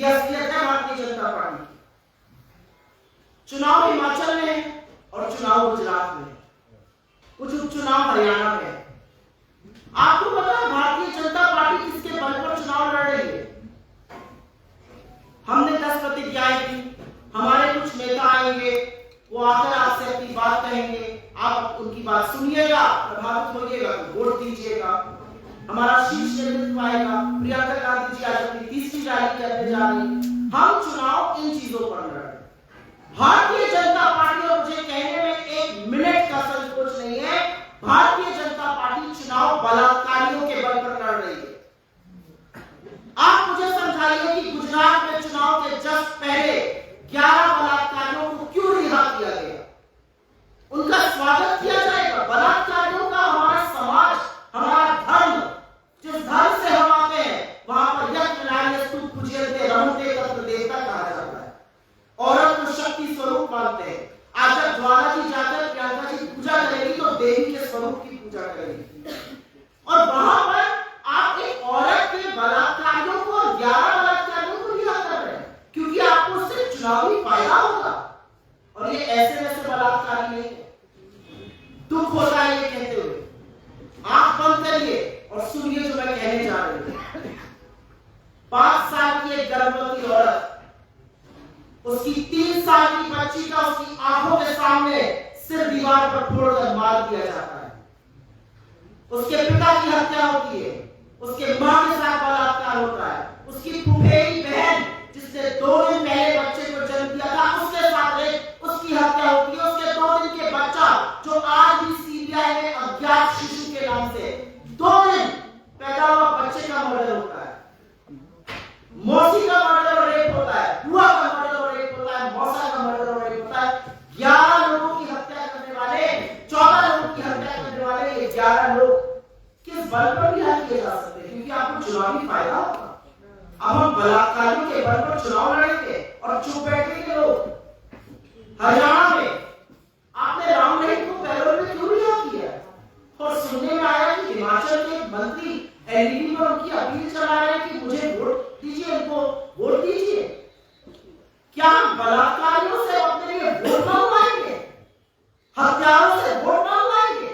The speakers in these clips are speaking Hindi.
ये असलियत है भारतीय जनता पार्टी की। चुनाव हिमाचल में है और चुनाव गुजरात में, कुछ उपचुनाव हरियाणा में है। आपको पता है भारतीय जनता पार्टी किसके बल पर चुनाव लड़ रही है? हमने 10 प्रतिज्ञाएं की, हमारे कुछ नेता आएंगे, वो आकर आपसे अपनी बात कहेंगे, आप उनकी बात सुनिएगा, प्रभावित होइएगा तो वोट दीजिएगा। हमारा शीर्ष नेतृत्व आएगा, प्रियंका गांधी जी आज अपनी तीसरी रैली करने जा रही। हम चुनाव इन चीजों पर लड़ रहे हैं। भारतीय जनता पार्टी, और मुझे कहने में 1 मिनट का संकोच नहीं है, भारतीय जनता पार्टी चुनाव बलात्कारियों के बल पर लड़ रही है। आप मुझे समझाइए कि गुजरात में चुनाव के जस्ट पहले 11 बलात्कारियों को क्यों रिहा किया गया? उनका स्वागत किया जाएगा। बलात्कारियों का हमारा समाज, हमारा धर्म, जिस धर्म से हम आते हैं वहां पर यज्ञ नार्यस्तु पूज्यन्ते रमन्ते तत्र देवता कहा जाता है। औरत को शक्ति स्वरूप मानते हैं। आज जब ज्वाला जी जाकर प्रियंका जी पूजा करेगी तो देवी के स्वरूप की पूजा करेगी, और वहां पर आप एक औरत के बलात्कारियों को, 11 बलात्कारियों को रिहा कर रहे हैं क्योंकि आपको उससे चुनावी फायदा होगा। और ये ऐसे वैसे बलात्कारी नहीं है। दुख होता है ये कहते हुए। आंख बंद करिए और सुनिए जो मैं कहने जा रही हूं। 5 साल की एक गर्भवती औरत, उसकी 3 साल की बच्ची का उसकी आंखों के सामने सिर दीवार पर फोड़कर मार दिया जाता है। उसके पिता की हत्या होती है, उसके मां के साथ बलात्कार होता है, उसकी फुफेरी बहन जिसने 2 दिन पहले बच्चे को जन्म दिया था उसके साथ उसकी हत्या होती है। उसके 2 दिन के बच्चा जो आज भी सीबीआई में अज्ञात शिशु के नाम से 2 दिन पैदा हुआ बच्चे का मर्डर होता है, मौसी का मर्डर और रेप होता है, बुआ का मर्डर और रेप होता है, मौसा का मर्डर और रेप होता है। 11 लोगों की हत्या करने वाले, 14 लोगों की हत्या करने वाले ये 11 लोग किस बल पर रिहा किए जा सकते हैं? क्योंकि आपको चुनावी फायदा होगा। अब हम बलात्कारियों के बल पर चुनाव लड़ेंगे और चुप बैठेंगे लोग। हरियाणा में आपने राम रहीम को पैरोल में क्यों रिहा किया? और सुनने में आया कि हिमाचल के मंत्री एलईडी पर उनकी अपील चला रहे हैं कि मुझे वोट दीजिए, उनको वोट दीजिए। क्या हम बलात्कारियों से अपने लिए वोट मांगवाएंगे, हत्यारों से वोट मांगवाएंगे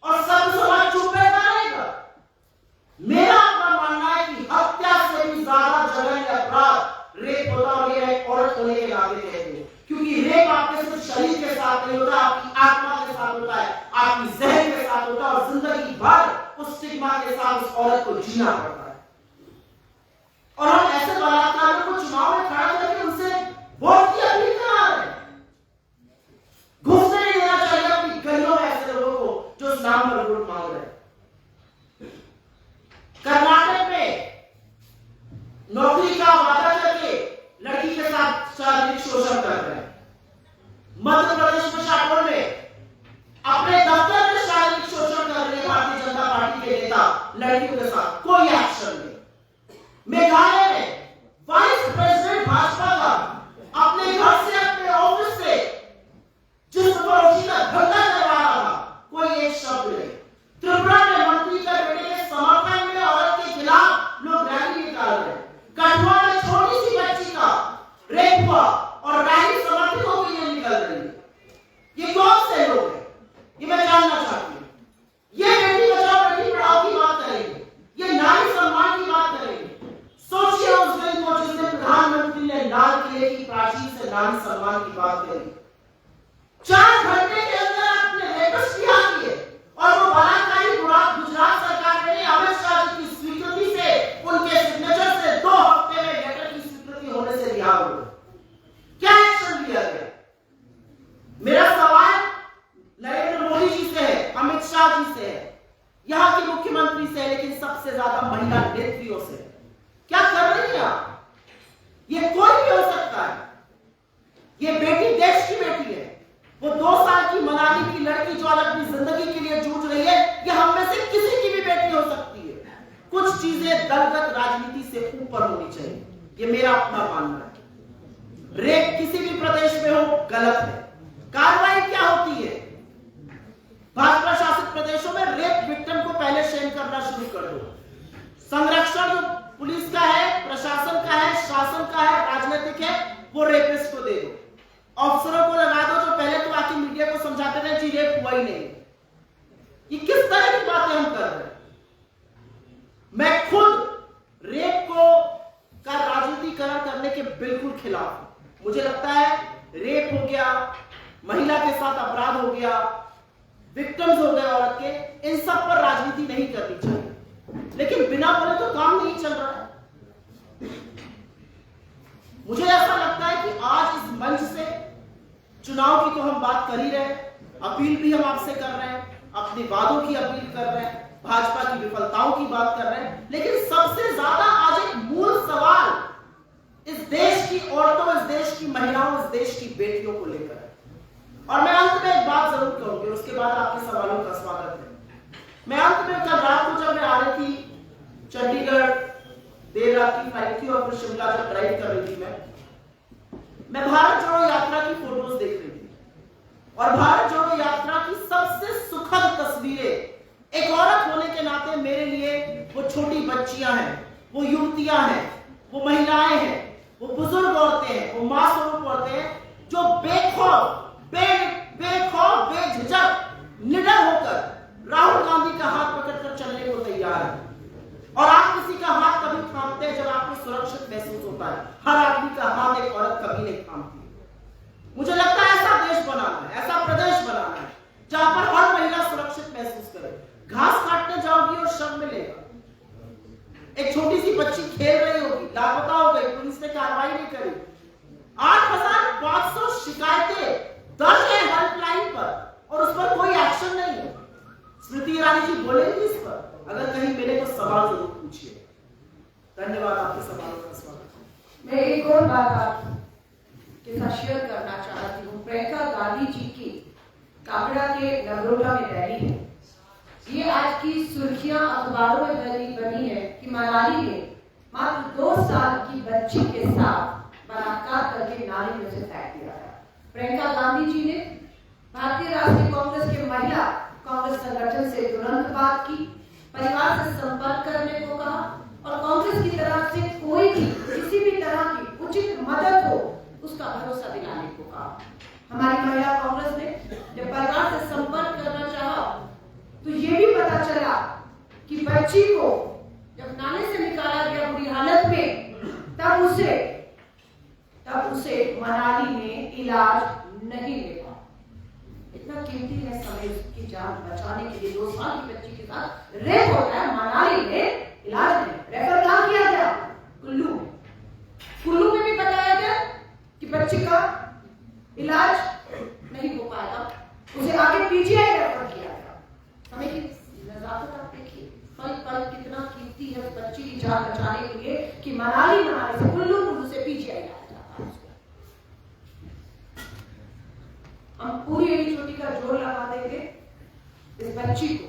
और सब समाज चुप बैठा रहेगा? मेरा अपना मानना है कि हत्या से भी ज्यादा जघन्य अपराध रेप होता, और ये एक औरत होने के नाते कहते हैं। क्योंकि रेप आपके सिर्फ शरीर के साथ नहीं होता, आपकी आत्मा के साथ होता है, आपकी जहन के साथ होता है, और जिंदगी भर उस स्टिग्मा के साथ उस औरत को जीना पड़ता है। और हम ऐसे बलात्कारियों को चुनाव में खड़ा करके उनसे वोट की अपील करा रहे हैं। घुसने नहीं देना चाहिए अपनी गलियों में ऐसे लोगों को जो उस नाम पर वोट मांग रहे हैं। कर्नाटक में नौकरी का वादा करके लड़की के साथ शारीरिक शोषण कर रहे हैं। मध्य प्रदेश में शाहपुर में अपने दफ्तर में शारीरिक शोषण कर रहे हैं भारतीय जनता पार्टी के नेता लड़कियों के साथ, कोई एक्शन नहीं। मेघालय में वाइस प्रेसिडेंट भाजपा का अपने घर से, अपने ऑफिस से जिस पड़ोसी का धंधा करवा रहा था, कोई एक शब्द नहीं। त्रिपुरा में मंत्री का बेटे के समर्थन में औरत के खिलाफ लोग रैली निकाल रहे हैं। कठुआ में छोटी सी बच्ची का रेप हुआ और रैली समर्थन होकर ये निकल रही है। ये कौन से लोग हैं? ये मैं जानना चाहती हूँ। ये बेटी बचाओ बेटी पढ़ाओ की बात करेंगे, ये नारी सम्मान की बात करेंगे। सोचिए उस दिन को जिस दिन प्रधानमंत्री ने लाल किले की प्राचीर से नारी सम्मान की बात करी। 4 घंटे के अंदर आपने रेपिस्ट किया किए, और वो बलात्कारी गुजरात सरकार ने अमित शाह जी की स्वीकृति से, उनके सिग्नेचर से 2 हफ्ते में लेटर की स्वीकृति होने से रिहा हो गए। क्या एक्शन लिया गया? मेरा सवाल नरेंद्र मोदी जी से है, अमित शाह जी से है, यहाँ के मुख्यमंत्री से, लेकिन सबसे ज्यादा महिला नेत्रियों से। क्या कर रही है आप? ये कोई भी हो सकता है। ये बेटी देश की बेटी है। वो 2 साल की मनाली की लड़की जो आज अपनी जिंदगी के लिए जूझ रही है, ये हम में से किसी की भी बेटी हो सकती है। कुछ चीजें दलगत राजनीति से ऊपर होनी चाहिए, ये मेरा अपना मानना है। रेप किसी भी प्रदेश में हो गलत है। कार्रवाई क्या होती है? भाजपा शासित प्रदेशों में रेप विक्टिम को पहले शेम करना शुरू कर दो। संरक्षण जो पुलिस का है, प्रशासन का है, शासन का वो रेपिस्ट को दे दो। अफसरों को लगा दो जो पहले तो आके मीडिया को समझाते रहे जी रेप हुआ ही नहीं। ये किस तरह की बातें हम कर रहे हैं? मैं खुद रेप को का राजनीतिकरण करने के बिल्कुल खिलाफ हूं। मुझे लगता है रेप हो गया, महिला के साथ अपराध हो गया, विक्टिम्स हो गए औरत के, इन सब पर राजनीति नहीं करनी चाहिए, लेकिन बिना बोले तो काम नहीं चल रहा है। मुझे ऐसा लगता है कि आज इस मंच से चुनाव की तो हम बात कर ही रहे हैं, अपील भी हम आपसे कर रहे हैं, अपने वादों की अपील कर रहे हैं, भाजपा की विफलताओं की बात कर रहे हैं, लेकिन सबसे ज्यादा आज एक मूल सवाल इस देश की औरतों, इस देश की महिलाओं, इस देश की बेटियों को लेकर है। और मैं अंत में एक बात जरूर कहूंगी, उसके बाद आपके सवालों का स्वागत है। मैं अंत में कल रात को जब मैं आ रही थी चंडीगढ़, देर रात की फ्लाइट थी और फिर शिमला जब ड्राइव कर रही थी, मैं भारत जोड़ो यात्रा की फोटोज देख रही थी और भारत जोड़ो यात्रा की सबसे सुखद तस्वीरें एक औरत होने के नाते मेरे लिए वो छोटी बच्चियां हैं, वो युवतियां हैं, वो महिलाएं हैं, वो बुजुर्ग औरतें हैं, वो मां स्वरूप औरतें हैं जो बेखौफ, बेझिझक, निडर होकर राहुल गांधी का हाथ पकड़कर चलने को तैयार है। और आप किसी का हाथ तभी थामते हैं जब आपको सुरक्षित महसूस होता है। हर आदमी का हाथ एक औरत कभी नहीं थामती। मुझे लगता है ऐसा देश बनाना है, ऐसा प्रदेश बनाना है जहां पर हर महिला सुरक्षित महसूस करे। घास काटने जाओगी और शव मिलेगा। एक छोटी सी बच्ची खेल रही होगी, लापता हो गई, पुलिस ने कार्रवाई नहीं करी। 8,500 शिकायतें दर्ज है हेल्पलाइन पर और उस पर कोई एक्शन नहीं है। स्मृति ईरानी जी बोलेंगी इस पर, अगर कहीं मिले तो सवाल जरूर पूछिए। धन्यवाद, आपके सवालों का स्वागत। मैं एक और बात आपके साथ शेयर करना चाहती हूँ। प्रियंका गांधी जी की कांगड़ा के नगरोटा में रैली है। ये आज की सुर्खियां अखबारों में बनी है कि मनाली में मात्र 2 साल की बच्ची के साथ बलात्कार करके नाली में से फेंक दिया गया। प्रियंका गांधी जी ने भारतीय राष्ट्रीय कांग्रेस के महिला कांग्रेस संगठन से तुरंत बात की, परिवार से संपर्क करने को कहा और कांग्रेस की तरफ से कोई भी किसी भी तरह की उचित मदद हो उसका भरोसा दिलाने को कहा। हमारी महिला कांग्रेस ने जब परिवार से संपर्क करना चाहा तो ये भी पता चला कि बच्ची को जब नाले से निकाला गया बुरी हालत में, तब उसे मनाली में इलाज नहीं मिला। इतना कीमती है समय उसकी जान बचाने के लिए। 2 साल की बच्ची के साथ रेप होता है, मनाली में इलाज नहीं। रेफर कहाँ किया गया? कुल्लू में। कुल्लू में भी बताया गया कि बच्ची का इलाज नहीं हो पाएगा, उसे आगे पीजीआई रेफर किया गया। समय की नजाकत आप देखिए, पल पल कितना कीमती है उस बच्ची की जान बचाने के लिए कि मनाली से कुल्लू से पीजीआई लाया जाता है। हम पूरी एडी चोटी का जोर लगा देंगे इस बच्ची को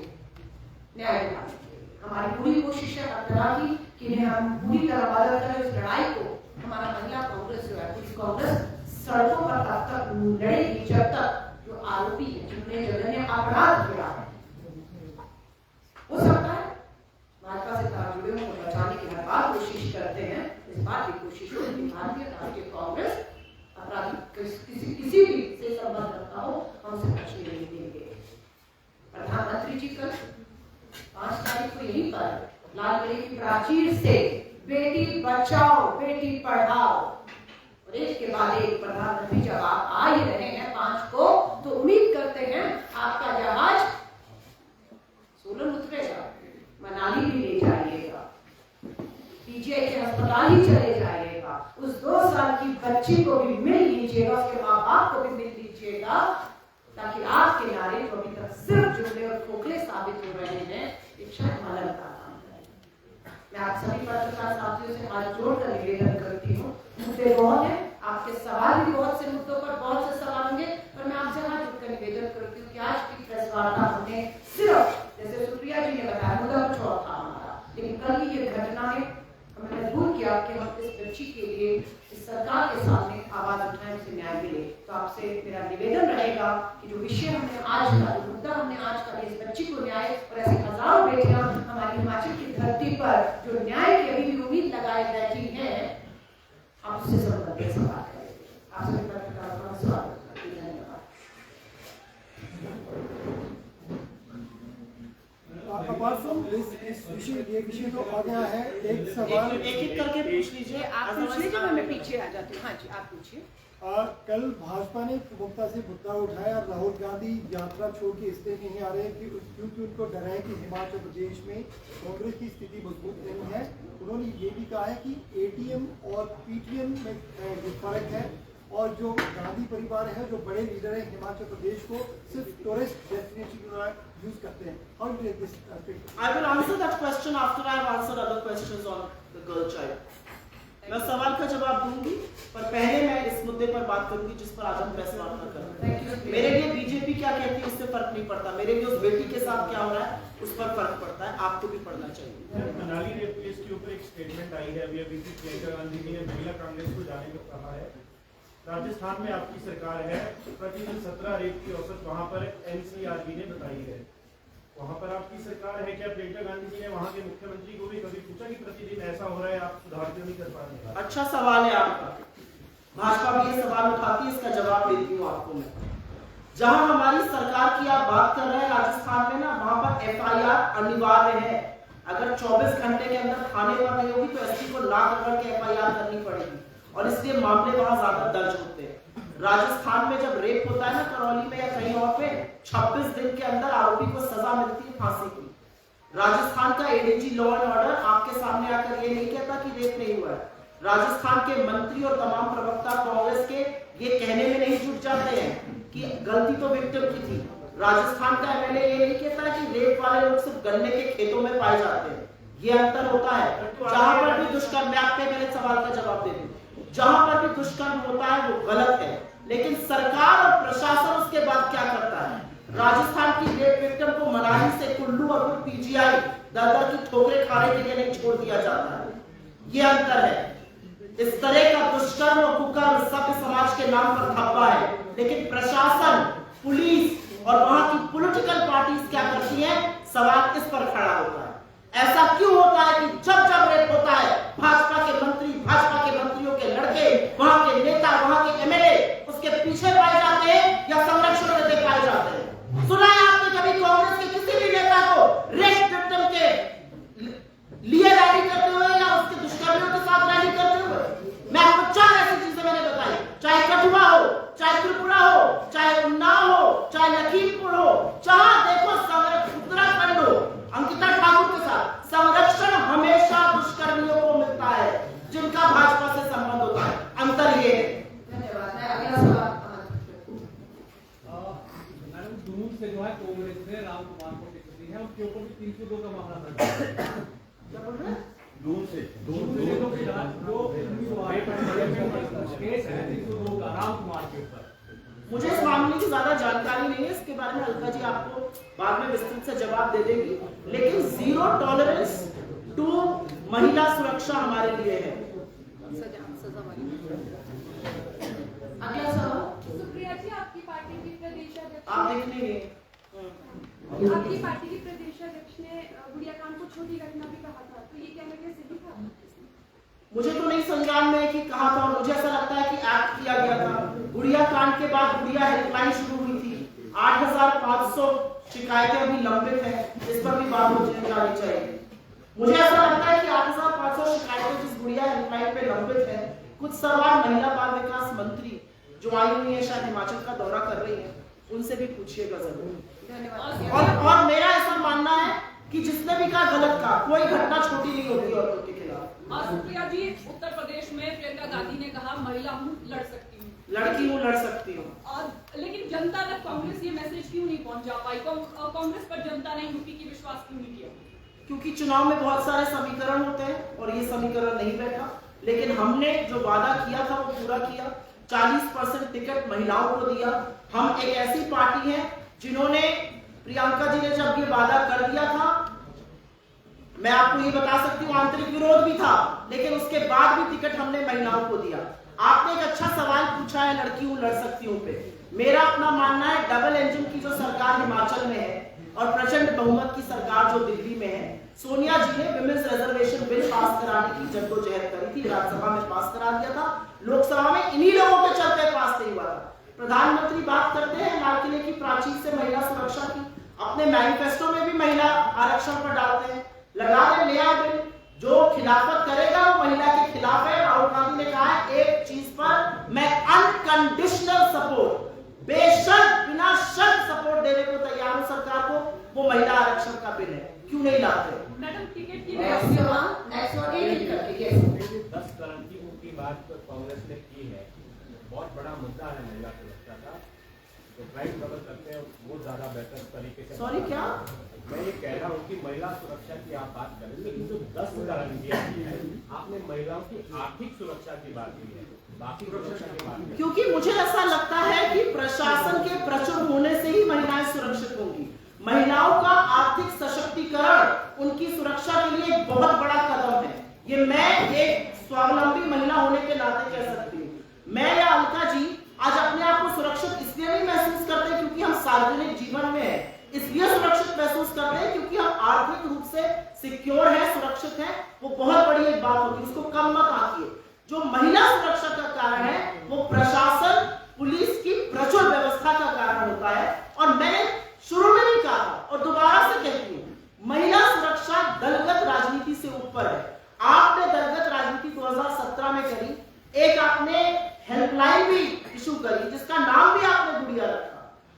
न्याय दिलाने के लिए। हमारी पूरी कोशिश है हर तरह की कि इन्हें हम पूरी तरह मदद करें। इस लड़ाई को हमारा महिला कांग्रेस जो है, पूरी कांग्रेस सड़कों पर तब तक लड़ेगी जब तक जो आरोपी है, जिन्होंने अपराध किया है, हो सकता है भाजपा से जुड़े को बचाने की हर बार कोशिश करते हैं। इस बार की कोशिश हो कि भारतीय राष्ट्रीय कांग्रेस अपराधी किसी भी से संबंध रखता हो, हम उसे बचने नहीं देंगे। प्रधानमंत्री जी कल 5 तारीख को यहीं पर लाल किले की प्राचीर से बेटी बचाओ बेटी पढ़ाओ और एक के बाद एक प्रधानमंत्री जब आप आ ही रहे हैं 5 को, तो उम्मीद करते हैं आपका जहाज सोलन उतरेगा, मनाली भी ले जाइएगा, पीजीआई के अस्पताल ही चले जाइएगा, उस 2 साल की बच्ची को भी मिल लीजिएगा, उसके माँ बाप को भी मिल लीजिएगा, ताकि आपके नारे जो अभी तक सिर्फ जुमले और खोखले साबित हो रहे हैं, एक शायद मलक का काम करें। मैं आप सभी पत्रकार साथियों से हाथ जोड़कर निवेदन करती हूँ, मुद्दे बहुत है, आपके सवाल भी बहुत से मुद्दों पर बहुत से सवाल होंगे, पर मैं आपसे हाथ जोड़कर निवेदन करती हूँ कि आज की प्रेस वार्ता हमने सिर्फ, जैसे सुप्रिया जी ने बताया, मुद्दा कुछ और था हमारा, लेकिन कल की ये घटना ने हमें मजबूर किया कि हम इस बच्ची के लिए इस सरकार के सामने आवाज उठाएं, उसे न्याय मिले। तो आपसे मेरा निवेदन रहेगा कि जो विषय हमने आज का, जो मुद्दा हमने आज का, इस बच्ची को न्याय और ऐसी हजारों बेटियां हमारी हिमाचल की धरती पर जो न्याय की अभी भी उम्मीद लगाए बैठी हैं, आप उससे संबंधित सवाल करें। ये विषय तो आ गया है। एक सवाल एक एक करके पूछ लीजिए। आप पूछ लीजिए, मैं पीछे आ जाती हूँ। हाँ जी, आप पूछिए। कल भाजपा ने प्रमुखता से मुद्दा उठाया, राहुल गांधी यात्रा छोड़ के इसलिए नहीं आ रहे क्योंकि उनको डर है कि हिमाचल प्रदेश में कांग्रेस की स्थिति मजबूत नहीं है। उन्होंने ये भी कहा है कि एटीएम और पीटीएम में फर्क है, और जो गांधी परिवार है, जो बड़े लीडर है हिमाचल प्रदेश को सिर्फ टूरिस्ट डेस्टिनेशन यूज करते हैं। How do take this aspect? I will answer that question after I have answered other questions on the girl child. मैं सवाल का जवाब दूंगी, पर पहले मैं इस मुद्दे पर बात करूंगी जिस पर आज हम प्रेस वार्ता कर रहे हैं। मेरे लिए बीजेपी क्या कहती है इससे फर्क नहीं पड़ता, मेरे लिए उस बेटी के साथ क्या हो रहा है उस पर फर्क पड़ता है। आपको भी पढ़ना चाहिए। मनाली रेप केस के ऊपर एक स्टेटमेंट आई है, अभी प्रियंका गांधी जी ने महिला कांग्रेस को जाने को कहा है। राजस्थान में आपकी सरकार है, प्रतिदिन 17 रेप की औसत वहां पर एनसीआरबी ने बताई है। वहां पर आपकी सरकार है, क्या प्रियंका गांधी जी ने वहां के मुख्यमंत्री को भी कभी पूछा कि प्रतिदिन ऐसा हो रहा है, आप सुधार क्यों नहीं कर पा रहे? अच्छा सवाल है आपका। भाजपा भी ये सवाल उठाती है, इसका जवाब देती हूँ आपको मैं। जहां हमारी सरकार की आप बात कर रहे हैं राजस्थान में ना, वहां पर एफआईआर अनिवार्य है। अगर 24 घंटे के अंदर थाने पर नहीं होगी तो एसपी को ला करके एफआईआर करनी पड़ेगी, और इसलिए मामले वहां ज्यादा दर्ज होते हैं। राजस्थान में जब रेप होता है ना करौली में या कहीं और पे, 26 दिन के अंदर आरोपी को सजा मिलती है फांसी की। राजस्थान का एडीजी लॉ एंड ऑर्डर आपके सामने आकर ये नहीं कहता कि रेप नहीं हुआ है। राजस्थान के मंत्री और तमाम प्रवक्ता कांग्रेस के ये कहने में नहीं जुट जाते हैं कि गलती तो विक्टिम की थी। राजस्थान का एमएलए ये नहीं कहता कि रेप वाले लोग सिर्फ गन्ने के खेतों में पाए जाते हैं। ये अंतर होता है। जहां पर भी दुष्कर्म, मैं आपके मेरे सवाल का जवाब दे दूं, जहां पर भी दुष्कर्म होता है वो गलत है, लेकिन सरकार और प्रशासन उसके बाद क्या करता है? राजस्थान की रेप विक्टिम को मनाली से कुल्लू और पीजीआई दर की ठोकरें खाने के लिए नहीं छोड़ दिया जाता है। ये अंतर है। इस तरह का दुष्कर्म और कुकर्म सभ्य समाज के नाम पर धब्बा है, लेकिन प्रशासन, पुलिस और वहां की पॉलिटिकल पार्टीज क्या करती हैं? सवाल इस पर खड़ा होता है। ऐसा क्यों होता है कि जब जब रेप होता है भाजपा के मंत्री, भाजपा के मंत्रियों के लड़के, वहां के नेता, वहां के एमएलए उसके पीछे पाए जाते हैं या संरक्षण देते पाए जाते हैं? सुना है आपने कभी कांग्रेस के किसी भी नेता को रेप विक्टिम के लिए रैली करते हुए या उसके दुष्कर्मियों के साथ रैली करते हुए? मैं आपको 4 ऐसी चीजें मैंने बताई, चाहे कठुआ हो, चाहे त्रिपुरा हो, चाहे उन्नाव हो, चाहे लखीमपुर हो, जहां देखो उत्तराखंड हो, अंकिता ठाकुर के साथ संरक्षण हमेशा दुष्कर्मियों को मिलता है जिनका भाजपा से संबंध होता है। अंतर ये है। धन्यवाद। अगला सवाल दूर से जो है कांग्रेस ने राम कुमार को टिकट दी है, उनके ऊपर भी 302 का मामला दर्ज है। क्या बोल रहे हैं? दूर से जो केस है 302 का राम कुमार के ऊपर। मुझे इस मामले की ज्यादा जानकारी नहीं है, इसके बारे में अलका जी आपको बाद में विस्तृत से जवाब दे देगी, लेकिन 0 टॉलरेंस टू महिला सुरक्षा हमारे लिए है। अगला सवाल। सुप्रिया जी, आपकी पार्टी की प्रदेशाध्यक्ष आप देख लीजिए। आपकी पार्टी की प्रदेशाध्यक्ष ने गुड़िया कांड को छोटी घटना भी कहा था, तो ये कहना क्या सही था? मुझे तो नहीं संज्ञान में कि कहा था, और मुझे ऐसा लगता है कि एक्ट किया गया था। गुड़िया कांड के बाद गुड़िया हेल्पलाइन शुरू हुई थी। 8500 शिकायतें अभी लंबित हैं, इस पर भी बात होनी जानी चाहिए। मुझे ऐसा लगता है कि 8500 शिकायतें जिस गुड़िया हेल्पलाइन पे लंबित है, कुछ सवाल महिला बाल विकास मंत्री जो आई हुई है, शायद हिमाचल का दौरा कर रही है, उनसे भी पूछिएगा जरूर। धन्यवाद। और मेरा ऐसा मानना है कि जिसने भी कहा गलत कहा, कोई घटना छोटी नहीं होती औरतों के खिलाफ। और सुप्रिया जी, उत्तर प्रदेश में प्रियंका गांधी ने कहा महिला हूँ, लड़ सकती हूँ, लड़की हूँ, लड़ सकती हूँ। और लेकिन जनता तक कांग्रेस ये मैसेज क्यों नहीं पहुंचा पाई? कांग्रेस पर जनता ने यूपी की विश्वास क्यों नहीं किया? क्योंकि चुनाव में बहुत सारे समीकरण होते हैं और ये समीकरण नहीं बैठा, लेकिन हमने जो वादा किया था वो पूरा किया। 40% टिकट महिलाओं को दिया। हम एक ऐसी पार्टी है जिन्होंने, प्रियंका जी ने जब ये वादा कर दिया था, मैं आपको ये बता सकती हूँ आंतरिक विरोध भी था, लेकिन उसके बाद भी टिकट हमने महिलाओं को दिया। आपने एक अच्छा सवाल पूछा है लड़की हूँ, लड़ सकती हूँ पे। मेरा अपना मानना है डबल इंजन की जो सरकार हिमाचल में है और प्रचंड बहुमत की सरकार जो दिल्ली में है, सोनिया जी ने विमेंस रिजर्वेशन बिल पास कराने की जद्दोजहद करी थी, राज्यसभा में पास करा दिया था, लोकसभा में इन्हीं लोगों के चलते पास नहीं हुआ था। प्रधानमंत्री बात करते हैं लाल किले की प्राचीर से महिला सुरक्षा की, अपने मैनिफेस्टो में भी महिला आरक्षण पर डालते हैं, लगा दे नया बिल। जो खिलाफत करेगा वो महिला के खिलाफ है। राहुल गांधी ने कहा है एक चीज पर मैं अनकंडीशनल सपोर्ट, बेशर्त बिना शर्त सपोर्ट देने को तैयार हूं सरकार को, वो महिला आरक्षण का बिल है। क्यों नहीं लाते? मैडम टिकट की नेक्स्ट 10 गारंटियों की बात तो कांग्रेस ने की है, बहुत बड़ा मुद्दा है महिला सुरक्षा का। जो क्राइम कवर करते हैं वो ज्यादा बेहतर तरीके से। सॉरी क्या? मैं ये कह रहा हूँ कि महिला सुरक्षा की आप बात करें, लेकिन जो 10 गारंटियां की है, आपने महिलाओं की आर्थिक सुरक्षा की बात की है, बाकी सुरक्षा की बात की। क्योंकि मुझे ऐसा लगता है कि प्रशासन के प्रचुर होने से ही महिलाएं सुरक्षित होंगी। महिलाओं का आर्थिक सशक्तिकरण उनकी सुरक्षा के लिए एक बहुत बड़ा कदम है। ये मैं एक स्वावलंबी महिला होने के नाते कह सकती हूँ। मैं या अलका जी आज अपने आप को सुरक्षित इसलिए नहीं महसूस करते क्योंकि हम सार्वजनिक जीवन में हैं, इसलिए सुरक्षित महसूस करते हैं क्योंकि हम आर्थिक रूप से सिक्योर हैं, सुरक्षित हैं। वो बहुत बड़ी एक बात होगी, उसको कम मत आंकिए। जो महिला सुरक्षा का कारण है वो प्रशासन, पुलिस की प्रचुर व्यवस्था का कारण होता है। और मैंने शुरू में भी कहा और दोबारा से कहती हूँ, महिला सुरक्षा दलगत राजनीति से ऊपर है। आपने दलगत राजनीति 2017 में करी, एक आपने हेल्पलाइन भी इशू करी जिसका नाम भी आपने गुड़िया रखा।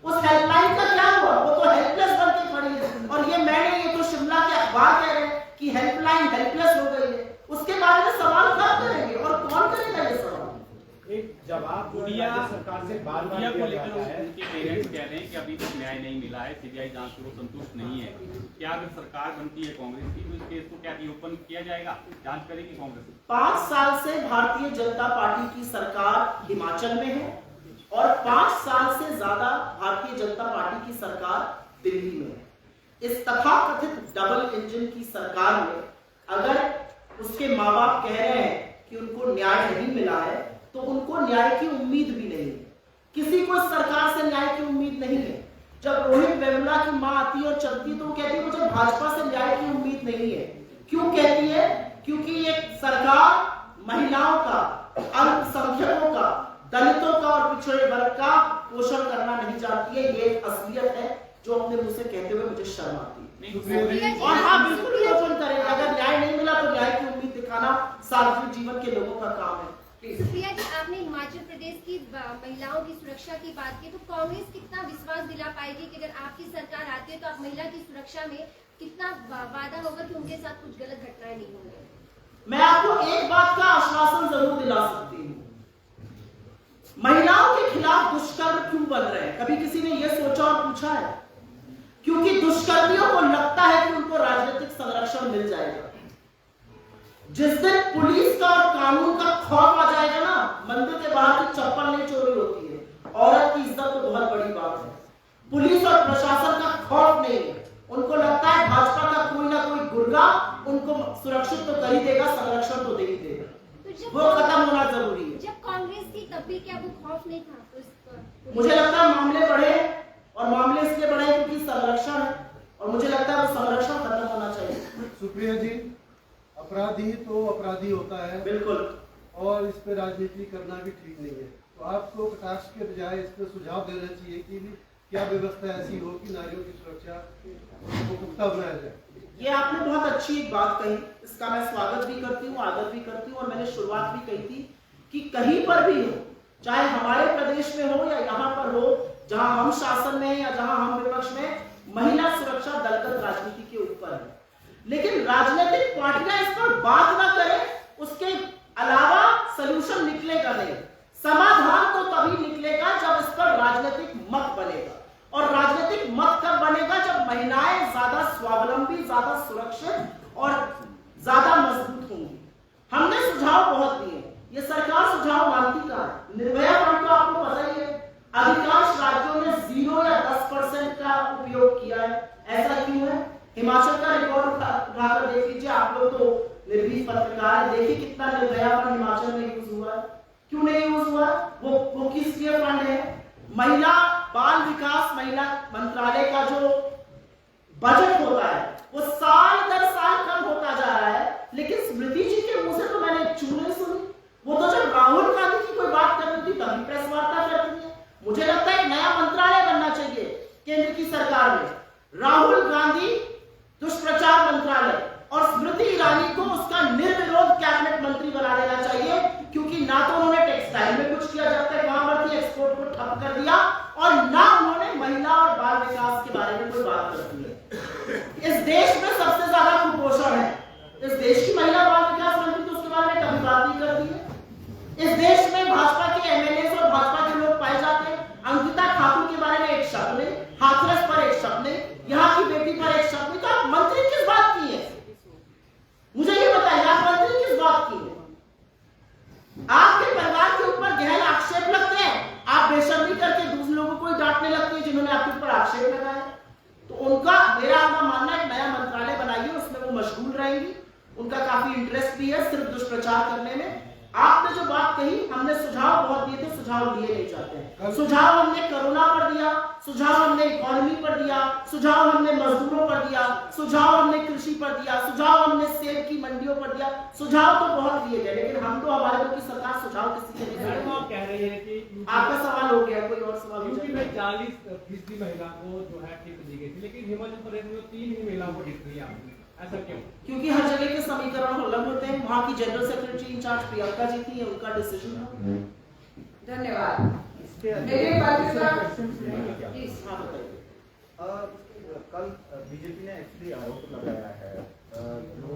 उस हेल्पलाइन का क्या हुआ? वो तो हेल्पलेस बन के खड़ी है। और ये तो शिमला के अखबार कह रहे हैं कि हेल्पलाइन हेल्पलेस हो गई है। उसके बारे में सवाल कब करेंगे और कौन करेगा ये सवाल? एक जवाब गुड़िया सरकार से बार बार गुड़िया को दिया लेकर जाता है। उनके पेरेंट्स कह रहे हैं कि अभी तक न्याय नहीं मिला है, सीबीआई जांच से वो संतुष्ट नहीं है। क्या अगर सरकार बनती है कांग्रेस की तो इस केस को क्या ओपन किया जाएगा, जांच करेगी कांग्रेस? 5 साल से भारतीय जनता पार्टी की सरकार हिमाचल में है और 5 साल से ज्यादा भारतीय जनता पार्टी की सरकार दिल्ली में है। इस तथाकथित डबल इंजन की सरकार में अगर उसके माँ बाप कह रहे हैं कि उनको न्याय नहीं मिला है तो उनको न्याय की उम्मीद भी नहीं है। किसी को इस सरकार से न्याय की उम्मीद नहीं है। जब रोहित वेमुला की मां आती है और चलती है तो वो कहती है मुझे भाजपा से न्याय की उम्मीद नहीं है। क्यों कहती है? क्योंकि ये सरकार महिलाओं का, अल्पसंख्यकों का, दलितों का और पिछड़े वर्ग का पोषण करना नहीं चाहती है। ये एक असलियत है जो अपने मुंह से कहते हुए मुझे शर्म आती है। और हाँ, बिल्कुल पोषण करेंगे। अगर न्याय नहीं मिला तो न्याय की उम्मीद दिखाना सार्वजनिक जीवन के लोगों का काम है। सुप्रिया जी, आपने हिमाचल प्रदेश की महिलाओं की सुरक्षा की बात की, तो कांग्रेस कितना विश्वास दिला पाएगी कि अगर आपकी सरकार आती है तो आप महिला की सुरक्षा में कितना वादा होगा कि उनके साथ कुछ गलत घटनाएं नहीं होंगी? मैं आपको एक बात का आश्वासन जरूर दिला सकती हूँ, महिलाओं के खिलाफ दुष्कर्म क्यों बन रहे हैं? कभी किसी ने यह सोचा और पूछा है? क्योंकि दुष्कर्मियों को लगता है कि उनको राजनीतिक संरक्षण मिल जाएगा। जिस दिन पुलिस का और कानून का खौफ आ जाएगा ना, मंदिर के बाहर की चप्पल नहीं चोरी होती है। औरत की इज्जत तो बहुत बड़ी बात है। पुलिस और प्रशासन का खौफ नहीं है। उनको लगता है भाजपा का कोई ना कोई गुर्गा उनको सुरक्षित तो कर ही देगा, संरक्षण तो दे ही देगा। तो वो खत्म होना जरूरी है। जब कांग्रेस थी तब भी क्या वो खौफ नहीं था? तो मुझे लगता है मामले बढ़े और मामले इसलिए बढ़े क्योंकि संरक्षण है और मुझे लगता है वो संरक्षण खत्म होना चाहिए। सुप्रिया जी, अपराधी तो अपराधी होता है, बिल्कुल, और इस पे राजनीति करना भी ठीक नहीं है। तो आपको कटाक्ष के बजाय इस पे सुझाव देना चाहिए कि क्या व्यवस्था ऐसी हो कि नारियों की सुरक्षा को पुख्ता बनाया जाए। ये आपने बहुत अच्छी एक बात कही, इसका मैं स्वागत भी करती हूँ, आदर भी करती हूँ। और मैंने शुरुआत भी कही थी कि कहीं पर भी हो, चाहे हमारे प्रदेश में हो या यहाँ पर हो, जहाँ हम शासन में या जहाँ हम विपक्ष में, महिला सुरक्षा दलगत राजनीति के ऊपर है। लेकिन राजनीतिक पार्टियां इस पर बात ना करें, उसके अलावा सलूशन निकलेगा नहीं। समाधान तो तभी निकलेगा जब इस पर राजनीतिक मत बनेगा। और राजनीतिक मत कब बनेगा? जब महिलाएं ज्यादा स्वावलंबी, ज्यादा सुरक्षित और ज्यादा मजबूत होंगी। हमने सुझाव बहुत दिए, ये सरकार सुझाव मानती का है। निर्भया फंड तो आपको पता ही है, अधिकांश राज्यों ने 0 या 10% का उपयोग किया है। ऐसा क्यों है? हिमाचल का रिकॉर्ड उठाकर देख लीजिए। आप लोग तो निर्भीक पत्रकार हैं, देखिए कितना निर्भया फंड हिमाचल में यूज हुआ है। क्यों नहीं यूज हुआ? वो किस लिए फंड है? महिला बाल विकास, महिला मंत्रालय का जो बजट होता है वो साल दर साल कम होता जा रहा है। लेकिन स्मृति जी के मुंह से तो मैंने चू नहीं सुनी। वो तो जब राहुल गांधी की कोई बात करनी थी तभी प्रेस वार्ता करती है। मुझे लगता है एक नया मंत्रालय बनना चाहिए केंद्र की सरकार में, राहुल गांधी दुष्प्रचार मंत्रालय, खत्म कर दिया और ना उन्होंने महिला और बाल विकास के बारे में कोई बात करती है। इस देश में सबसे ज्यादा कुपोषण है, इस देश की महिला बाल विकास मंत्री तो उसके बारे में कभी बात नहीं करती है। इस देश में भाजपा के एमएलए और भाजपा के लोग पाए जाते हैं, अंकिता ठाकुर के बारे में एक शब्द नहीं, हाथरस पर एक शब्द नहीं, यहाँ की बेटी पर एक शब्द नहीं, तो आप मंत्री किस बात की है? मुझे ये बताइए, आप मंत्री किस बात की है? आपके परिवार के ऊपर गहन आक्षेप लगते हैं, आप बेशर्मी करके दूसरे लोगों को डांटने लगते हैं जिन्होंने आपके ऊपर आक्षेप लगाया। तो उनका मेरा आपका मानना है, एक नया मंत्रालय बनाइए, उसमें वो मशगूल रहेंगी, उनका काफी इंटरेस्ट भी है सिर्फ दुष्प्रचार करने में। आपने जो बात कही, हमने सुझाव बहुत दिए थे, सुझाव लिए नहीं जाते हैं। सुझाव हमने कोरोना पर दिया, सुझाव हमने इकोनॉमी पर दिया, सुझाव हमने मजदूरों पर दिया, सुझाव हमने कृषि पर दिया, सुझाव हमने सेब की मंडियों पर दिया, सुझाव तो बहुत दिए गए, लेकिन हम तो हमारे लोग की सरकार सुझाव किसी के नहीं मैडम आप कह रहे हैं कि आपका सवाल हो गया, कोई और सवाल? यूपी में 40% महिला को जो है टिकट दी गई थी, लेकिन हिमाचल प्रदेश में 3 ही महिलाओं को टिकट दी आपने, ऐसा क्यों? क्योंकि हर जगह के समीकरण अलग होते हैं। वहां की general secretary in charge Priyanka ji थी, उनका डिसीजन है। धन्यवाद। मेरे कल बीजेपी ने एक्चुअली आरोप लगाया है, जो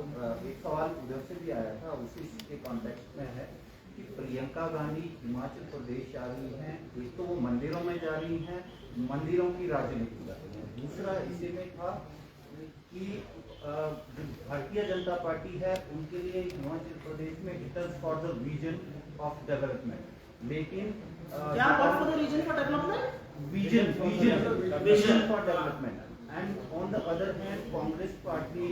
एक सवाल उधर से भी आया था, उसी के कॉन्टेक्स्ट में है कि प्रियंका गांधी हिमाचल प्रदेश जा रही हैं, एक तो वो मंदिरों में जा रही हैं, मंदिरों की राजनीति कर रही हैं। दूसरा इसी में था कि जो भारतीय जनता पार्टी है उनके लिए हिमाचल प्रदेश में it is for the reason of development, लेकिन क्या for the reason for development, vision for development. And on the other hand Congress party,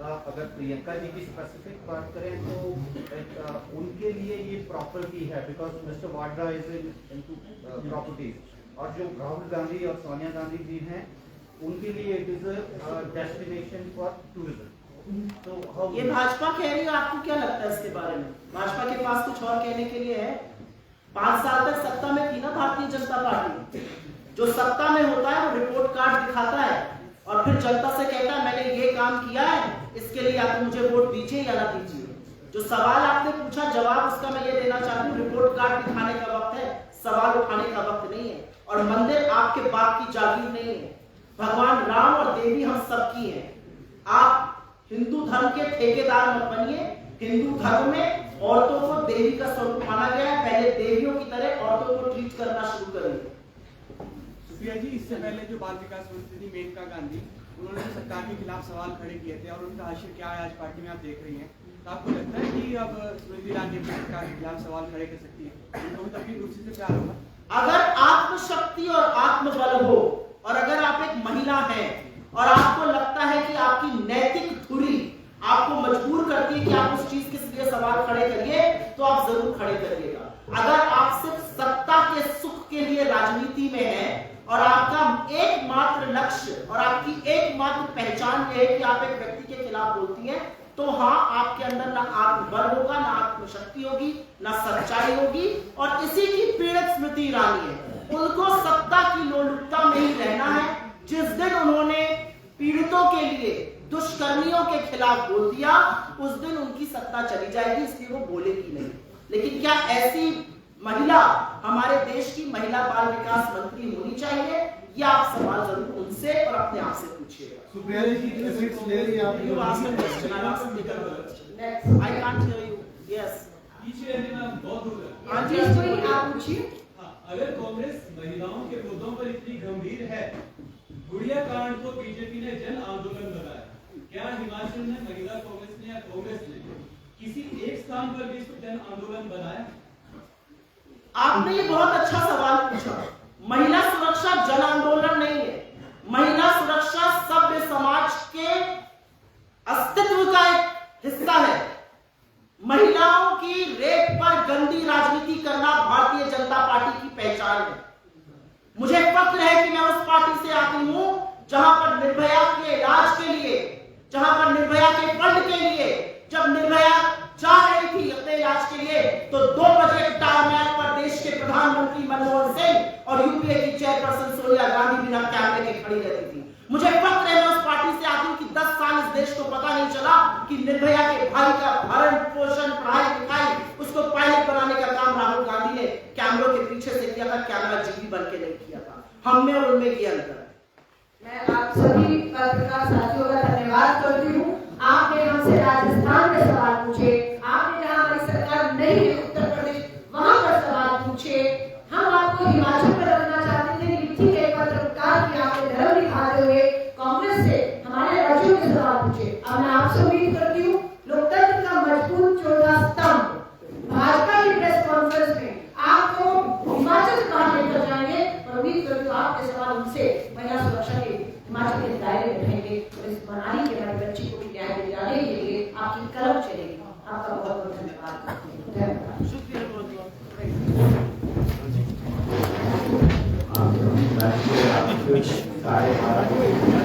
अगर प्रियंका जी की स्पेसिफिक बात करें तो उनके लिए ये प्रॉपर्टी है, because mister Vadra is into properties, और जो राहुल गांधी और सोनिया गांधी जी हैं उनके लिए it is a destination for tourism. तो ये भाजपा कह रही है, आपको क्या लगता है इसके बारे में? भाजपा के पास कुछ और कहने के लिए है? 5 साल तक सत्ता में थी ना भारतीय जनता पार्टी, जो सत्ता में होता है वो रिपोर्ट कार्ड दिखाता है और फिर जनता से कहता है मैंने ये काम किया है, इसके लिए या तो मुझे वोट दीजिए या ना दीजिए। जो सवाल आपने पूछा, जवाब उसका मैं ये देना चाहती हूँ, रिपोर्ट कार्ड दिखाने का वक्त है, सवाल उठाने का वक्त नहीं है। और मंदिर आपके बाप की जागीर नहीं है, भगवान राम और देवी हम सबकी हैं। आप हिंदू धर्म के ठेकेदार मत बनिए। हिंदू धर्म में औरतों को देवी का स्वरूप माना गया है, पहले देवियों की तरह औरतों को ट्रीट करना शुरू करिए। सुप्रिया जी, इससे पहले जो बाल विकास मंत्री थी मेनका गांधी, उन्होंने सरकार के खिलाफ सवाल खड़े किए थे और उनका आशय क्या है आज पार्टी में आप देख रही हैं, तो आपको लगता है कि अब स्मृति ईरानी सरकार के खिलाफ सवाल खड़े कर सकती है? उनको भी तभी उसी से प्यार होगा। अगर आत्मशक्ति और आत्मबल हो और अगर आप एक महिला हैं और आपको लगता है कि आपकी नैतिक धुरी आपको मजबूर करती है कि आप उस चीज के लिए सवाल खड़े करिए, तो आप जरूर खड़े करिएगा। अगर आप सिर्फ सत्ता के सुख के लिए राजनीति में हैं और आपका एकमात्र लक्ष्य और आपकी एकमात्र पहचान यह है कि आप एक व्यक्ति के खिलाफ बोलती हैं, तो हाँ, आपके अंदर ना आत्मबल होगा, ना आत्मशक्ति होगी, ना सच्चाई होगी। और इसी की पीड़ित स्मृति ईरानी है। उनको सत्ता की लोलुपता में ही रहना है। जिस दिन उन्होंने पीड़ितों के लिए, दुष्कर्मियों के खिलाफ बोल दिया, उस दिन उनकी सत्ता चली जाएगी, इसलिए वो बोलेगी नहीं। लेकिन क्या ऐसी महिला हमारे देश की महिला बाल विकास मंत्री होनी चाहिए? ये आप सवाल जरूर उनसे और अपने आप से पूछिएगा। सुप्रिया जी की सीट्स ले रही है आप? You ask a question, I ask a bigger question. Next, I can't hear you. Yes. पीछे रहने में आप बहुत दूर हैं। हाँ जी, आप पूछिए। हाँ, अगर कांग्रेस महिलाओं के मुद्दों पर इतनी गंभीर है, गुड़िया कांड को बीजेपी ने जन आंदोलन बनाया, क्या हिमाचल में महिला कांग्रेस ने या कांग्रेस ने किसी एक स्थान पर भी इसको जन आंदोलन बनाया? आपने ये बहुत अच्छा सवाल पूछा। महिला सुरक्षा जन आंदोलन नहीं है। महिला सुरक्षा सभ्य समाज के अस्तित्व का एक हिस्सा है। महिलाओं की रेप पर गंदी राजनीति करना भारतीय जनता पार्टी की पहचान है। मुझे फक्र है कि मैं उस पार्टी से आती हूं जहां पर निर्भया के इलाज के लिए, जहां पर निर्भया के फंड के लिए, जब निर्भया जा रही थी अपने इलाज के लिए, तो 2 बजे टारमैक पर देश के प्रधानमंत्री मनमोहन सिंह और यूपीए की चेयरपर्सन सोनिया गांधी बिना कैमरे के खड़ी रहती थी। मुझे फक्र है, मैं उस पार्टी से आती हूं कि 10 साल इस देश को पता नहीं चला कि निर्भया के भाई का भरण पोषण, पढ़ाई लिखाई, उसको पायलट बनाने का काम राहुल गांधी ने कैमरों के पीछे से किया था। तक कैमरा जीबी बन के नहीं किया था, हमने और उनमें ये अंतर है। मैं आप सभी पत्रकार साथियों का धन्यवाद करती हूँ। आपने हमसे राजस्थान में सवाल पूछे, आपने जहाँ हमारी सरकार नहीं है उत्तर प्रदेश वहां पर सवाल पूछे। हम आपको हिमाचल में रखना चाहते थे, लेकिन एक पत्रकार की आपने धर्म दिखाते हुए कांग्रेस से हमारे राज्यों के सवाल पूछे। अब मैं आपसे उम्मीद करती हूँ लोकतंत्र का मजबूत चौथा स्तंभ भाजपा की प्रेस कॉन्फ्रेंस में आपको हिमाचल से बाहर लेकर जाएंगे और उम्मीद करती हूँ आपके सवाल उनसे महिला सुरक्षा के हिमाचल के दायरे में रहेंगे और इस प्रणाली के हमारे बच्ची को न्याय दिलाने के लिए आपकी कलम चलेगी। आपका बहुत बहुत धन्यवाद। शुक्रिया बहुत बहुत। राष्ट्रीय 12:30